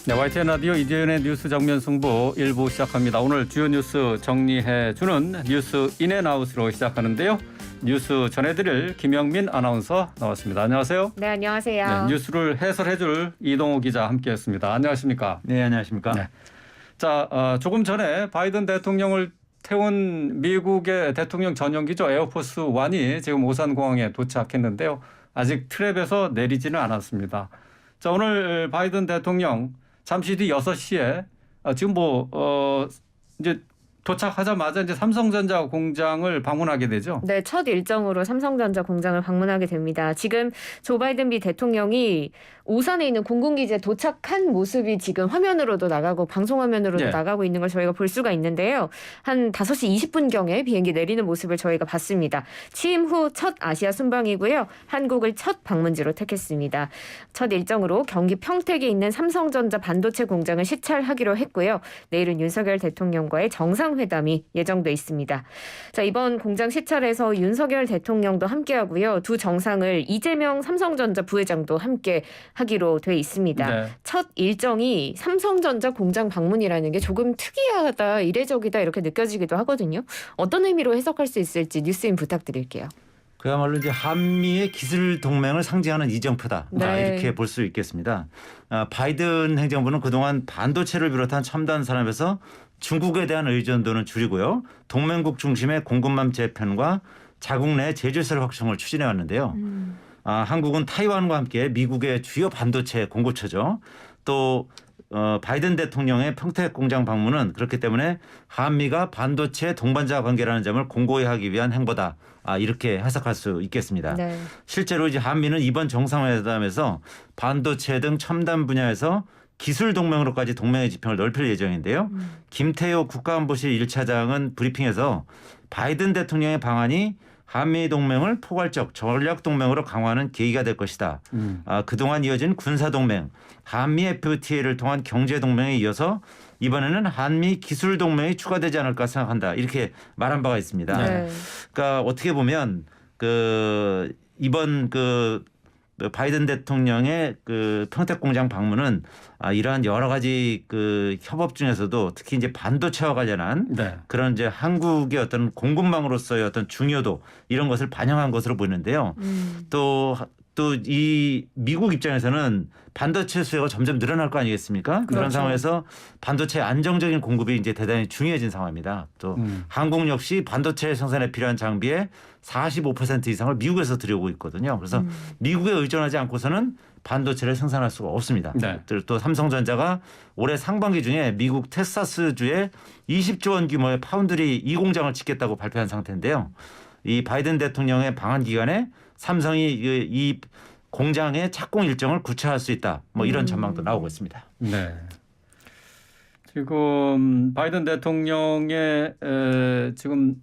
네, YTN 라디오 이재현의 뉴스 정면 승부 1부 시작합니다. 오늘 주요 뉴스 정리해주는 뉴스 인앤아웃으로 시작하는데요. 뉴스 전해드릴 김영민 아나운서 나왔습니다. 안녕하세요. 네, 안녕하세요. 네, 뉴스를 해설해줄 이동호 기자 함께했습니다. 안녕하십니까? 네, 안녕하십니까? 네. 자, 조금 전에 바이든 대통령을 태운 미국의 대통령 전용 기조 에어포스 1이 지금 오산공항에 도착했는데요. 아직 트랩에서 내리지는 않았습니다. 자, 오늘 바이든 대통령 잠시 뒤 6시에 지금 이제 도착하자마자 이제 삼성전자 공장을 방문하게 되죠. 네, 첫 일정으로 삼성전자 공장을 방문하게 됩니다. 지금 조 바이든 미 대통령이 오산에 있는 공군기지에 도착한 모습이 지금 화면으로도 나가고 방송 화면으로도 나가고 있는 걸 저희가 볼 수가 있는데요. 한 5시 20분경에 비행기 내리는 모습을 저희가 봤습니다. 취임 후 첫 아시아 순방이고요. 한국을 첫 방문지로 택했습니다. 첫 일정으로 경기 평택에 있는 삼성전자 반도체 공장을 시찰하기로 했고요. 내일은 윤석열 대통령과의 정상회담이 예정돼 있습니다. 자, 이번 공장 시찰에서 윤석열 대통령도 함께하고요. 두 정상을 이재명 삼성전자 부회장도 함께 하기로 돼 있습니다. 네. 첫 일정이 삼성전자 공장 방문이라는 게 조금 특이하다, 이례적이다 이렇게 느껴지기도 하거든요. 어떤 의미로 해석할 수 있을지 뉴스인 부탁드릴게요. 그야말로 이제 한미의 기술 동맹을 상징하는 이정표다. 네. 이렇게 볼 수 있겠습니다. 바이든 행정부는 그동안 반도체를 비롯한 첨단 산업에서 중국에 대한 의존도는 줄이고요. 동맹국 중심의 공급망 재편과 자국 내 제조시설 확충을 추진해 왔는데요. 한국은 타이완과 함께 미국의 주요 반도체 공급처죠. 또 바이든 대통령의 평택 공장 방문은 그렇기 때문에 한미가 반도체 동반자 관계라는 점을 공고히 하기 위한 행보다. 이렇게 해석할 수 있겠습니다. 네. 실제로 이제 한미는 이번 정상회담에서 반도체 등 첨단 분야에서 기술 동맹으로까지 동맹의 지평을 넓힐 예정인데요. 김태호 국가안보실 1차장은 브리핑에서 바이든 대통령의 방안이 한미 동맹을 포괄적 전략 동맹으로 강화하는 계기가 될 것이다. 그동안 이어진 군사 동맹, 한미 FTA를 통한 경제 동맹에 이어서 이번에는 한미 기술 동맹이 추가되지 않을까 생각한다. 이렇게 말한 바가 있습니다. 네. 그러니까 어떻게 보면 이번 바이든 대통령의 평택 공장 방문은 이러한 여러 가지 협업 중에서도 특히 이제 반도체와 관련한 그런 이제 한국의 어떤 공급망으로서의 어떤 중요도 이런 것을 반영한 것으로 보이는데요. 또 이 미국 입장에서는 반도체 수요가 점점 늘어날 거 아니겠습니까? 그렇죠. 그런 상황에서 반도체 안정적인 공급이 이제 대단히 중요해진 상황입니다. 또 한국 역시 반도체 생산에 필요한 장비의 45% 이상을 미국에서 들여오고 있거든요. 그래서 미국에 의존하지 않고서는 반도체를 생산할 수가 없습니다. 네. 또 삼성전자가 올해 상반기 중에 미국 텍사스주에 20조 원 규모의 파운드리 2공장을 짓겠다고 발표한 상태인데요. 이 바이든 대통령의 방한 기간에 삼성이 이 공장의 착공 일정을 구체화할 수 있다. 이런 전망도 나오고 있습니다. 네. 지금 바이든 대통령의 지금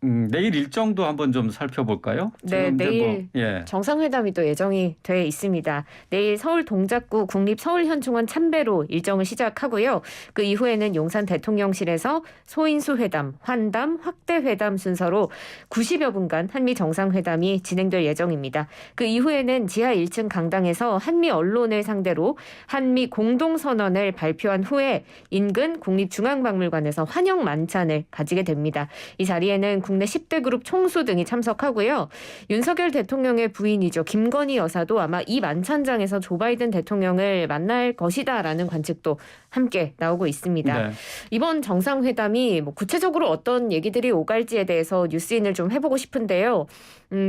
내일 일정도 한번 좀 살펴볼까요? 네, 내일 정상회담이 또 예정이 돼 있습니다. 내일 서울 동작구 국립서울현충원 참배로 일정을 시작하고요. 그 이후에는 용산 대통령실에서 소인수 회담, 환담, 확대 회담 순서로 90여 분간 한미 정상회담이 진행될 예정입니다. 그 이후에는 지하 1층 강당에서 한미 언론을 상대로 한미 공동선언을 발표한 후에 인근 국립중앙박물관에서 환영 만찬을 가지게 됩니다. 이 자리에는 국내 10대 그룹 총수 등이 참석하고요. 윤석열 대통령의 부인이죠. 김건희 여사도 아마 이 만찬장에서 조 바이든 대통령을 만날 것이다라는 관측도 함께 나오고 있습니다. 네. 이번 정상회담이 구체적으로 어떤 얘기들이 오갈지에 대해서 뉴스인을 좀 해보고 싶은데요.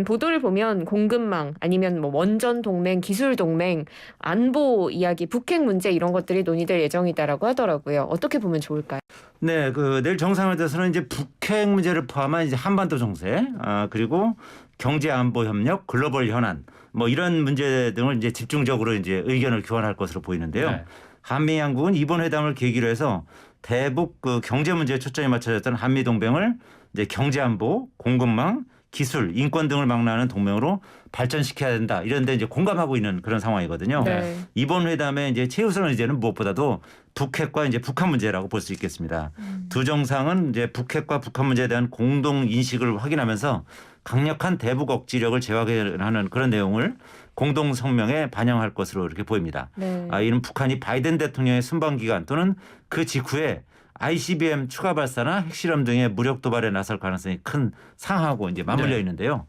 보도를 보면 공급망 아니면 원전 동맹, 기술 동맹, 안보 이야기, 북핵 문제 이런 것들이 논의될 예정이다라고 하더라고요. 어떻게 보면 좋을까요? 네, 내일 정상회담에서는 이제 북핵 문제를 포함한 이제 한반도 정세, 그리고 경제 안보 협력, 글로벌 현안, 이런 문제 등을 이제 집중적으로 이제 의견을 교환할 것으로 보이는데요. 네. 한미 양국은 이번 회담을 계기로 해서 대북 경제 문제에 초점이 맞춰졌던 한미 동맹을 이제 경제 안보, 공급망, 기술, 인권 등을 망라하는 동맹으로 발전시켜야 된다. 이런 데 이제 공감하고 있는 그런 상황이거든요. 네. 이번 회담의 이제 최우선 의제는 무엇보다도 북핵과 이제 북한 문제라고 볼 수 있겠습니다. 두 정상은 이제 북핵과 북한 문제에 대한 공동 인식을 확인하면서 강력한 대북 억지력을 제어하는 그런 내용을 공동 성명에 반영할 것으로 이렇게 보입니다. 네. 이는 북한이 바이든 대통령의 순방 기간 또는 그 직후에 ICBM 추가 발사나 핵실험 등의 무력 도발에 나설 가능성이 큰 상황하고 이제 맞물려 있는데요.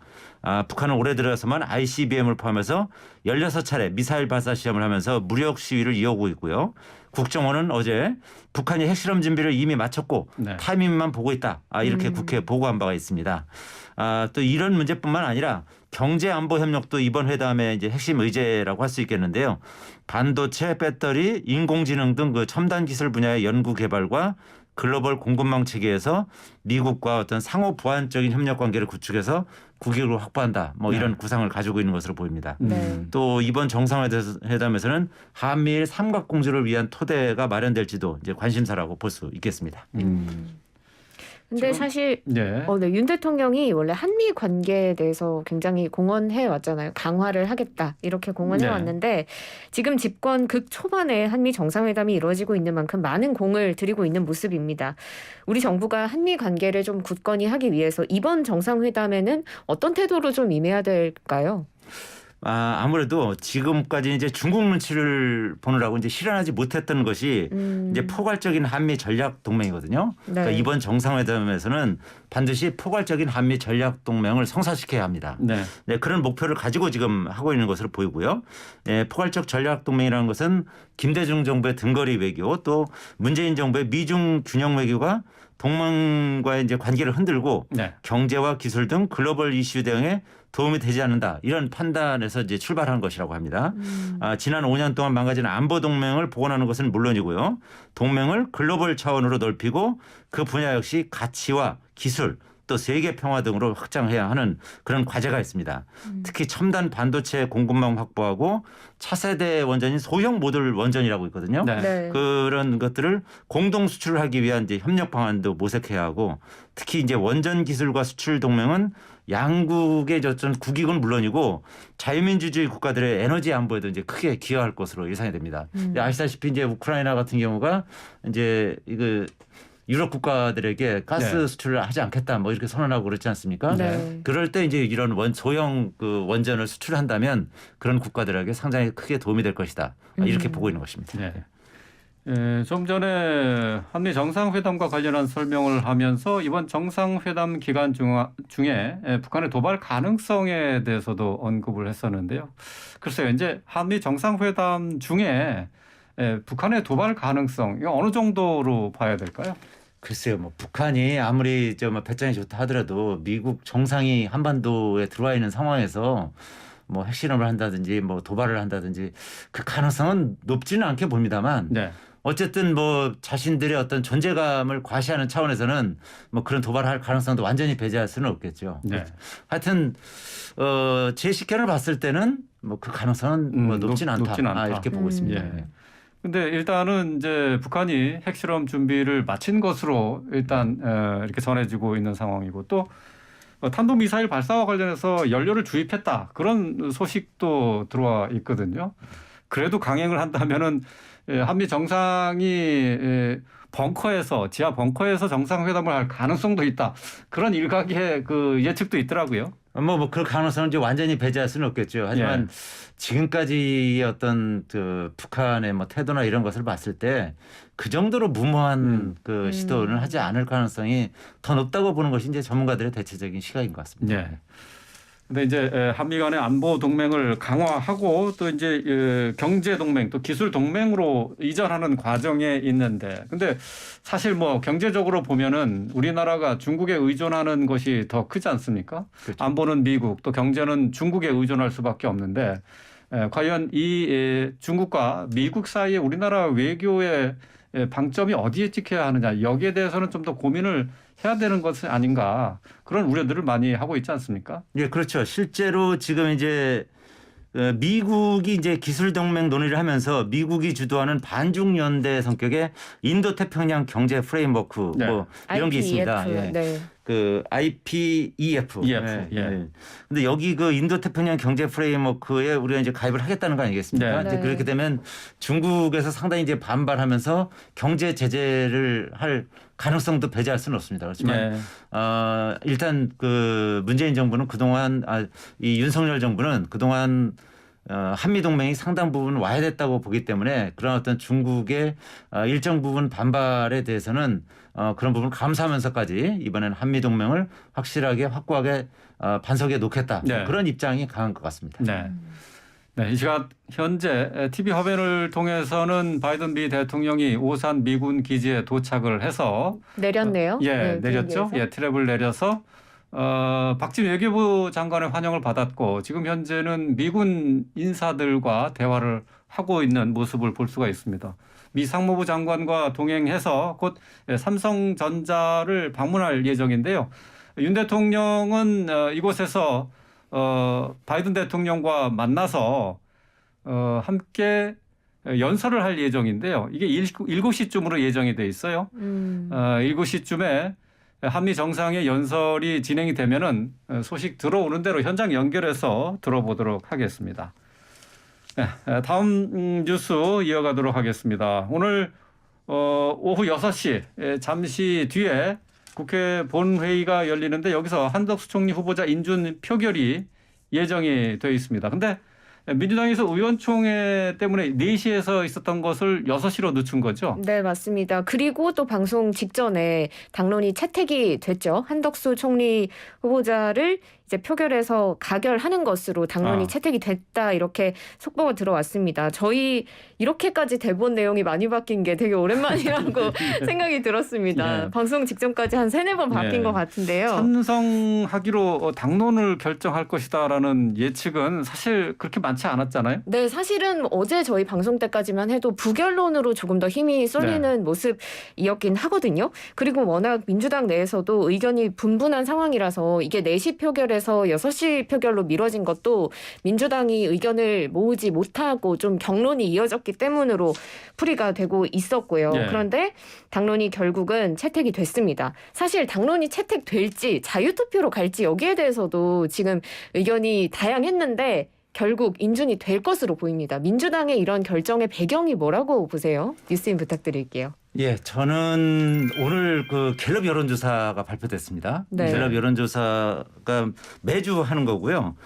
북한은 올해 들어서만 ICBM을 포함해서 16차례 미사일 발사 시험을 하면서 무력 시위를 이어오고 있고요. 국정원은 어제 북한이 핵실험 준비를 이미 마쳤고 네. 타이밍만 보고 있다. 이렇게 국회에 보고한 바가 있습니다. 또 이런 문제뿐만 아니라 경제 안보 협력도 이번 회담의 이제 핵심 의제라고 할 수 있겠는데요. 반도체, 배터리, 인공지능 등 그 첨단 기술 분야의 연구 개발과 글로벌 공급망 체계에서 미국과 어떤 상호 보완적인 협력 관계를 구축해서 국익을 확보한다. 뭐 이런 구상을 가지고 있는 것으로 보입니다. 네. 또 이번 정상회담에서는 한미일 삼각공조를 위한 토대가 마련될지도 이제 관심사라고 볼 수 있겠습니다. 근데 지금- 사실 네. 네, 윤 대통령이 원래 한미 관계에 대해서 굉장히 공언해 왔잖아요. 강화를 하겠다 이렇게 공언해 네. 왔는데 지금 집권 극 초반에 한미 정상회담이 이루어지고 있는 만큼 많은 공을 들이고 있는 모습입니다. 우리 정부가 한미 관계를 좀 굳건히 하기 위해서 이번 정상회담에는 어떤 태도로 좀 임해야 될까요? 아무래도 지금까지 이제 중국 눈치를 보느라고 이제 실현하지 못했던 것이 이제 포괄적인 한미 전략 동맹이거든요. 네. 그러니까 이번 정상회담에서는 반드시 포괄적인 한미 전략 동맹을 성사시켜야 합니다. 네. 네, 그런 목표를 가지고 지금 하고 있는 것으로 보이고요. 포괄적 전략 동맹이라는 것은 김대중 정부의 등거리 외교 또 문재인 정부의 미중 균형 외교가 동맹과의 이제 관계를 흔들고 네. 경제와 기술 등 글로벌 이슈 대응에 도움이 되지 않는다. 이런 판단에서 이제 출발한 것이라고 합니다. 지난 5년 동안 망가진 안보 동맹을 복원하는 것은 물론이고요. 동맹을 글로벌 차원으로 넓히고 그 분야 역시 가치와 기술 또 세계 평화 등으로 확장해야 하는 그런 과제가 있습니다. 특히 첨단 반도체 공급망 확보하고 차세대 원전인 소형 모듈 원전이라고 있거든요. 네. 네. 그런 것들을 공동 수출을 하기 위한 이제 협력 방안도 모색해야 하고 특히 이제 원전 기술과 수출 동맹은 양국의 어떤 국익은 물론이고 자유민주주의 국가들의 에너지 안보에도 이제 크게 기여할 것으로 예상이 됩니다. 아시다시피 이제 우크라이나 같은 경우가 이제 이거 유럽 국가들에게 가스 네. 수출을 하지 않겠다 뭐 이렇게 선언하고 그렇지 않습니까? 네. 그럴 때 이제 이런 소형 그 원전을 수출한다면 그런 국가들에게 상당히 크게 도움이 될 것이다. 이렇게 보고 있는 것입니다. 네. 좀 전에 한미 정상회담과 관련한 설명을 하면서 이번 정상회담 기간 중에 북한의 도발 가능성에 대해서도 언급을 했었는데요. 글쎄요, 이제 한미 정상회담 중에 북한의 도발 가능성 이거 어느 정도로 봐야 될까요? 글쎄요, 뭐 북한이 아무리 뭐 배짱이 좋다 하더라도 미국 정상이 한반도에 들어와 있는 상황에서 뭐 핵실험을 한다든지 뭐 도발을 한다든지 그 가능성은 높지는 않게 봅니다만. 네. 어쨌든 뭐 자신들의 어떤 존재감을 과시하는 차원에서는 뭐 그런 도발할 가능성도 완전히 배제할 수는 없겠죠. 네. 하여튼 제 식견을 봤을 때는 뭐 그 가능성은 뭐 높진 않다. 이렇게 보고 있습니다. 예. 근데 일단은 이제 북한이 핵실험 준비를 마친 것으로 일단 이렇게 전해지고 있는 상황이고 또 탄도미사일 발사와 관련해서 연료를 주입했다 그런 소식도 들어와 있거든요. 그래도 강행을 한다면은 한미 정상이 벙커에서 지하 벙커에서 정상회담을 할 가능성도 있다. 그런 일각의 그 예측도 있더라고요. 뭐 그럴 가능성은 이제 완전히 배제할 수는 없겠죠. 하지만 지금까지의 어떤 그 북한의 뭐 태도나 이런 것을 봤을 때 그 정도로 무모한 그 시도는 하지 않을 가능성이 더 높다고 보는 것이 이제 전문가들의 대체적인 시각인 것 같습니다. 네. 근데 이제 한미 간의 안보 동맹을 강화하고 또 이제 경제 동맹 또 기술 동맹으로 이전하는 과정에 있는데 근데 사실 뭐 경제적으로 보면은 우리나라가 중국에 의존하는 것이 더 크지 않습니까? 그렇죠. 안보는 미국 또 경제는 중국에 의존할 수밖에 없는데 과연 이 중국과 미국 사이에 우리나라 외교의 방점이 어디에 찍혀야 하느냐 여기에 대해서는 좀 더 고민을 해야 되는 것은 아닌가 그런 우려들을 많이 하고 있지 않습니까? 예, 그렇죠. 실제로 지금 이제 미국이 이제 기술 동맹 논의를 하면서 미국이 주도하는 반중 연대 성격의 인도 태평양 경제 프레임워크 네. 뭐 이런 게 있습니다. IPEF. 예. 네. 그 IPEF. 예. 근데 여기 그 인도 태평양 경제 프레임워크에 우리가 이제 가입을 하겠다는 거 아니겠습니까? 네. 이제 네. 그렇게 되면 중국에서 상당히 이제 반발하면서 경제 제재를 할 가능성도 배제할 수는 없습니다. 그렇지만 일단 그 문재인 정부는 그동안 이 윤석열 정부는 그동안 한미 동맹이 상당 부분 와야 됐다고 보기 때문에 그런 어떤 중국의 일정 부분 반발에 대해서는 그런 부분을 감수하면서까지 이번에는 한미 동맹을 확실하게 확고하게 반석에 놓겠다. 네. 그런 입장이 강한 것 같습니다. 네, 이 시각 현재 TV 화면을 통해서는 바이든 미 대통령이 오산 미군 기지에 도착을 해서 내렸네요. 네, 내렸죠. 비행기에서. 트랩을 내려서 박진 외교부 장관의 환영을 받았고 지금 현재는 미군 인사들과 대화를 하고 있는 모습을 볼 수가 있습니다. 미 상무부 장관과 동행해서 곧 삼성전자를 방문할 예정인데요. 윤 대통령은 이곳에서 바이든 대통령과 만나서 함께 연설을 할 예정인데요. 이게 7시쯤으로 예정이 돼 있어요. 7시쯤에 한미 정상의 연설이 진행이 되면은 소식 들어오는 대로 현장 연결해서 들어보도록 하겠습니다. 네, 다음 뉴스 이어가도록 하겠습니다. 오늘 오후 6시 잠시 뒤에 국회 본회의가 열리는데 여기서 한덕수 총리 후보자 인준 표결이 예정이 되어 있습니다. 근데 민주당에서 의원총회 때문에 4시에서 있었던 것을 6시로 늦춘 거죠? 네, 맞습니다. 그리고 또 방송 직전에 당론이 채택이 됐죠. 한덕수 총리 후보자를 이제 표결에서 가결하는 것으로 당론이 채택이 됐다 이렇게 속보가 들어왔습니다. 저희 이렇게까지 대본 내용이 많이 바뀐 게 되게 오랜만이라고 생각이 들었습니다. 방송 직전까지 한 3-4번 바뀐 것 같은데요. 찬성하기로 당론을 결정할 것이다라는 예측은 사실 그렇게 많지 않았잖아요. 네, 사실은 어제 저희 방송 때까지만 해도 부결론으로 조금 더 힘이 쏠리는 모습이었긴 하거든요. 그리고 워낙 민주당 내에서도 의견이 분분한 상황이라서 이게 4시 표결에서 6시 표결로 미뤄진 것도 민주당이 의견을 모으지 못하고 좀 경론이 이어졌기 때문으로 풀이가 되고 있었고요. 그런데 당론이 결국은 채택이 됐습니다. 사실 당론이 채택될지 자유투표로 갈지 여기에 대해서도 지금 의견이 다양했는데 결국 인준이 될 것으로 보입니다. 민주당의 이런 결정의 배경이 뭐라고 보세요? 뉴스인 부탁드릴게요. 예, 저는 오늘 그 갤럽 여론조사가 발표됐습니다. 네. 갤럽 여론조사가 매주 하는 거고요.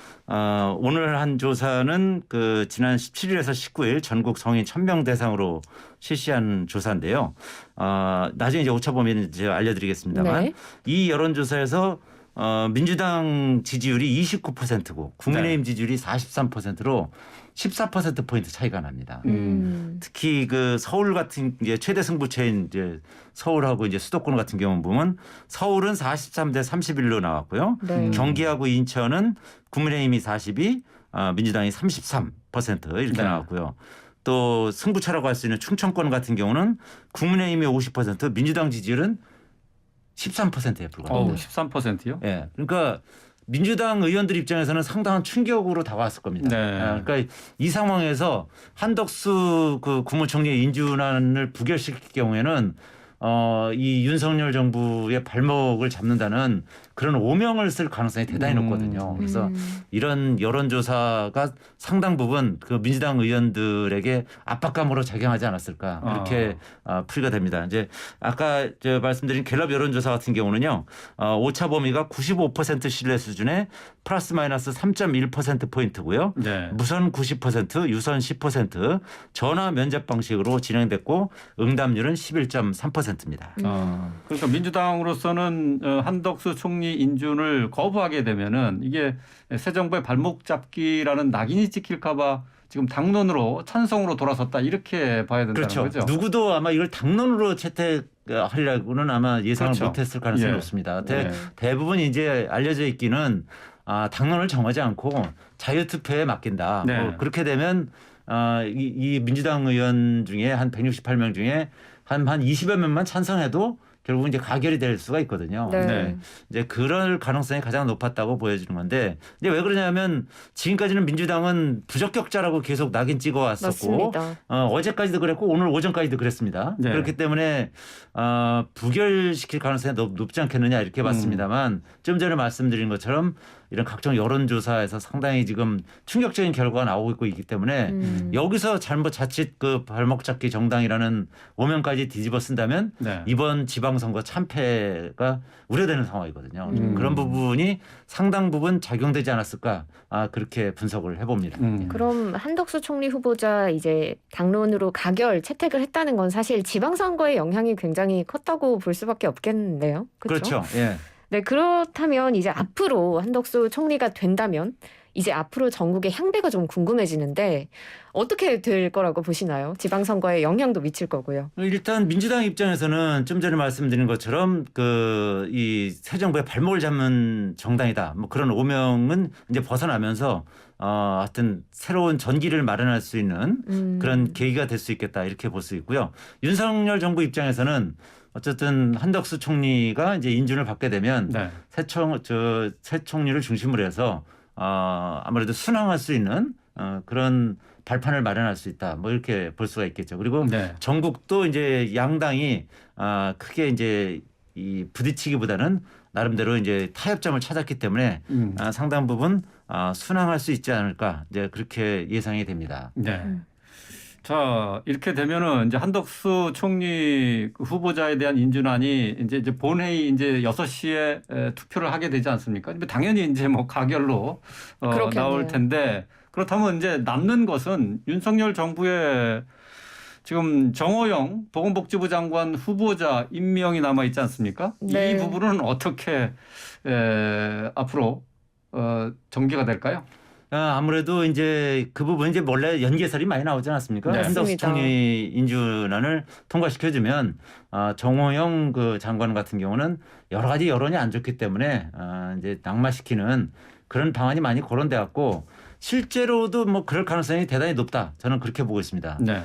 오늘 한 조사는 그 지난 17일에서 19일 전국 성인 1,000명 대상으로 실시한 조사인데요. 나중에 이제 오차 범위는 이제 알려드리겠습니다만 네. 이 여론조사에서 민주당 지지율이 29%고 국민의힘 지지율이 43%로 14%포인트 차이가 납니다. 특히 그 서울 같은 이제 최대 승부처인 이제 서울하고 이제 수도권 같은 경우 보면 서울은 43대 31로 나왔고요. 네. 경기하고 인천은 국민의힘이 42, 민주당이 33% 이렇게 나왔고요. 또 승부처라고 할 수 있는 충청권 같은 경우는 국민의힘이 50%, 민주당 지지율은 13%에 불과합니다. 13%요? 예. 그러니까 민주당 의원들 입장에서는 상당한 충격으로 다가왔을 겁니다. 그러니까 이 상황에서 한덕수 그 국무총리의 인준안을 부결시킬 경우에는 이 윤석열 정부의 발목을 잡는다는 그런 오명을 쓸 가능성이 대단히 높거든요. 그래서 이런 여론조사가 상당 부분 그 민주당 의원들에게 압박감으로 작용하지 않았을까 그렇게 풀이가 됩니다. 이제 아까 저 말씀드린 갤럽 여론조사 같은 경우는요, 오차 범위가 95% 신뢰 수준에 플러스 마이너스 3.1% 포인트고요. 무선 90%, 유선 10%, 전화 면접 방식으로 진행됐고 응답률은 11.3%입니다. 그러니까 민주당으로서는 한덕수 총리 인준을 거부하게 되면은 이게 새 정부의 발목 잡기라는 낙인이 찍힐까봐 지금 당론으로 찬성으로 돌아섰다 이렇게 봐야 된다는 거죠. 누구도 아마 이걸 당론으로 채택하려고는 아마 예상을 못했을 가능성이 높습니다. 대부분 이제 알려져 있기는 당론을 정하지 않고 자유투표에 맡긴다. 뭐 그렇게 되면 이 민주당 의원 중에 한 168명 중에 한 20여 명만 찬성해도 결국은 이제 가결이 될 수가 있거든요. 네. 네. 이제 그럴 가능성이 가장 높았다고 보여지는 건데 이제 왜 그러냐면 지금까지는 민주당은 부적격자라고 계속 낙인 찍어 왔었고 맞습니다. 어제까지도 그랬고 오늘 오전까지도 그랬습니다. 네. 그렇기 때문에 부결시킬 가능성이 높지 않겠느냐 이렇게 봤습니다만 좀 전에 말씀드린 것처럼 이런 각종 여론조사에서 상당히 지금 충격적인 결과가 나오고 있기 때문에 여기서 자칫 그 발목 잡기 정당이라는 오명까지 뒤집어 쓴다면 네. 이번 지방선거 참패가 우려되는 상황이거든요. 음. 그런 부분이 상당 부분 작용되지 않았을까 그렇게 분석을 해봅니다. 그럼 한덕수 총리 후보자 이제 당론으로 가결 채택을 했다는 건 사실 지방선거의 영향이 굉장히 컸다고 볼 수밖에 없겠는데요. 그렇죠? 그렇죠. 예. 네, 그렇다면 이제 앞으로 한덕수 총리가 된다면 이제 앞으로 전국의 향배가 좀 궁금해지는데 어떻게 될 거라고 보시나요? 지방선거에 영향도 미칠 거고요. 일단 민주당 입장에서는 좀 전에 말씀드린 것처럼 그 이 새 정부의 발목을 잡는 정당이다. 뭐 그런 오명은 이제 벗어나면서 하여튼 새로운 전기를 마련할 수 있는 그런 계기가 될 수 있겠다 이렇게 볼 수 있고요. 윤석열 정부 입장에서는 어쨌든 한덕수 총리가 이제 인준을 받게 되면 네. 새 총리를 중심으로 해서 아무래도 순항할 수 있는 그런 발판을 마련할 수 있다. 뭐 이렇게 볼 수가 있겠죠. 그리고 네. 전국도 이제 양당이 크게 이제 이 부딪히기보다는 나름대로 이제 타협점을 찾았기 때문에 상당 부분 순항할 수 있지 않을까 이제 그렇게 예상이 됩니다. 네. 자, 이렇게 되면은 이제 한덕수 총리 후보자에 대한 인준안이 이제 본회의 이제 6시에 투표를 하게 되지 않습니까? 당연히 이제 뭐 가결로 그렇겠네요. 나올 텐데 그렇다면 이제 남는 것은 윤석열 정부의 지금 정호영 보건복지부 장관 후보자 임명이 남아 있지 않습니까? 네. 이 부분은 어떻게 앞으로 전개가 될까요? 아무래도 이제 그 부분 이제 원래 연계설이 많이 나오지 않았습니까? 네. 한덕수 맞습니다. 총리 인준안을 통과시켜주면 정호영 그 장관 같은 경우는 여러 가지 여론이 안 좋기 때문에 이제 낙마시키는 그런 방안이 많이 거론돼 갖고 실제로도 뭐 그럴 가능성이 대단히 높다. 저는 그렇게 보고 있습니다. 네.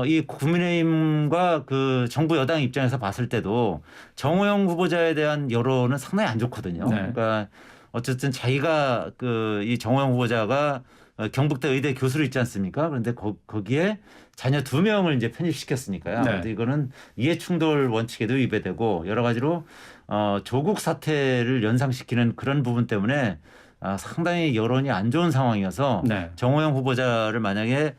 이 국민의힘과 그 정부 여당 입장에서 봤을 때도 정호영 후보자에 대한 여론은 상당히 안 좋거든요. 네. 그러니까 어쨌든 자기가 이 정호영 후보자가 경북대 의대 교수로 있지 않습니까? 그런데 거기에 자녀 2명을 이제 편입시켰으니까요. 네. 그런데 이거는 이해충돌 원칙에도 위배되고 여러 가지로 조국 사태를 연상시키는 그런 부분 때문에 상당히 여론이 안 좋은 상황이어서 네. 정호영 후보자를 만약에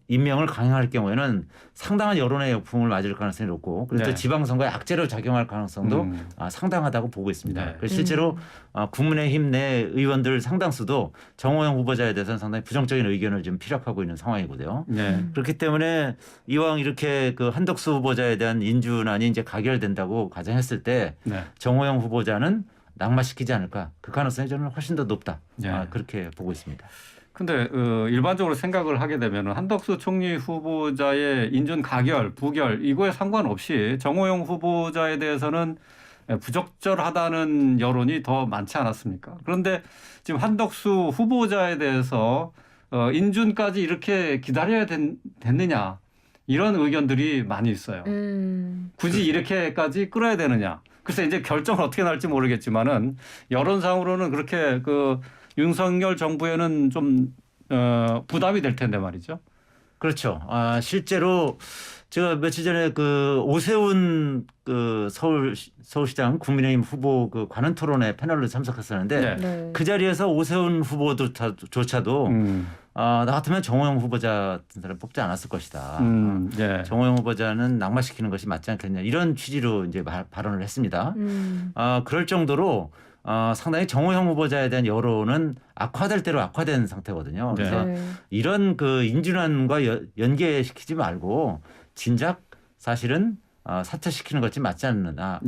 임명을 강행할 경우에는 상당한 여론의 역풍을 맞을 가능성이 높고 그리고 또 네. 지방선거에 악재로 작용할 가능성도 상당하다고 보고 있습니다. 네. 그래서 실제로 국민의힘 내 의원들 상당수도 정호영 후보자에 대해서는 상당히 부정적인 의견을 지금 피력하고 있는 상황이거든요. 네. 그렇기 때문에 이왕 이렇게 그 한덕수 후보자에 대한 인준안이 이제 가결된다고 가정했을 때 네. 정호영 후보자는 낙마시키지 않을까 그 가능성이 저는 훨씬 더 높다. 네. 그렇게 보고 있습니다. 근데 일반적으로 생각을 하게 되면 한덕수 총리 후보자의 인준 가결, 부결 이거에 상관없이 정호영 후보자에 대해서는 부적절하다는 여론이 더 많지 않았습니까? 그런데 지금 한덕수 후보자에 대해서 인준까지 이렇게 기다려야 됐느냐 이런 의견들이 많이 있어요. 굳이 이렇게까지 끌어야 되느냐. 글쎄 이제 결정을 어떻게 날지 모르겠지만은 여론상으로는 그렇게 윤석열 정부에는 좀 부담이 될 텐데 말이죠. 그렇죠. 실제로 제가 며칠 전에 그 오세훈 그 서울시장 국민의힘 후보 그 관훈 토론회 패널로 참석했었는데 네. 네. 그 자리에서 오세훈 후보조차도 나 같으면 정호영 후보자 같은 사람 뽑지 않았을 것이다. 예. 정호영 후보자는 낙마시키는 것이 맞지 않겠냐 이런 취지로 이제 발언을 했습니다. 그럴 정도로 상당히 정호영 후보자에 대한 여론은 악화될 대로 악화된 상태거든요. 그래서 네. 이런 그 인준안과 연계시키지 말고 진작 사실은 사퇴시키는 것이 맞지 않는가.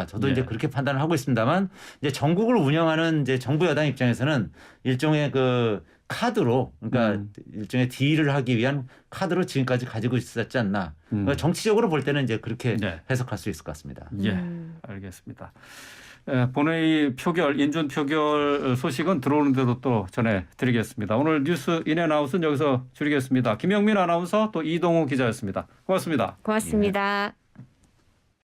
저도 네. 이제 그렇게 판단을 하고 있습니다만 이제 전국을 운영하는 이제 정부 여당 입장에서는 일종의 그 카드로 그러니까 일종의 딜을 하기 위한 카드로 지금까지 가지고 있었지 않나. 그러니까 정치적으로 볼 때는 이제 그렇게 네. 해석할 수 있을 것 같습니다. 예, 알겠습니다. 본회의 표결, 인준 표결 소식은 들어오는 대로 또 전해드리겠습니다. 오늘 뉴스 인앤아웃은 여기서 줄이겠습니다. 김영민 아나운서 또 이동우 기자였습니다. 고맙습니다. 고맙습니다.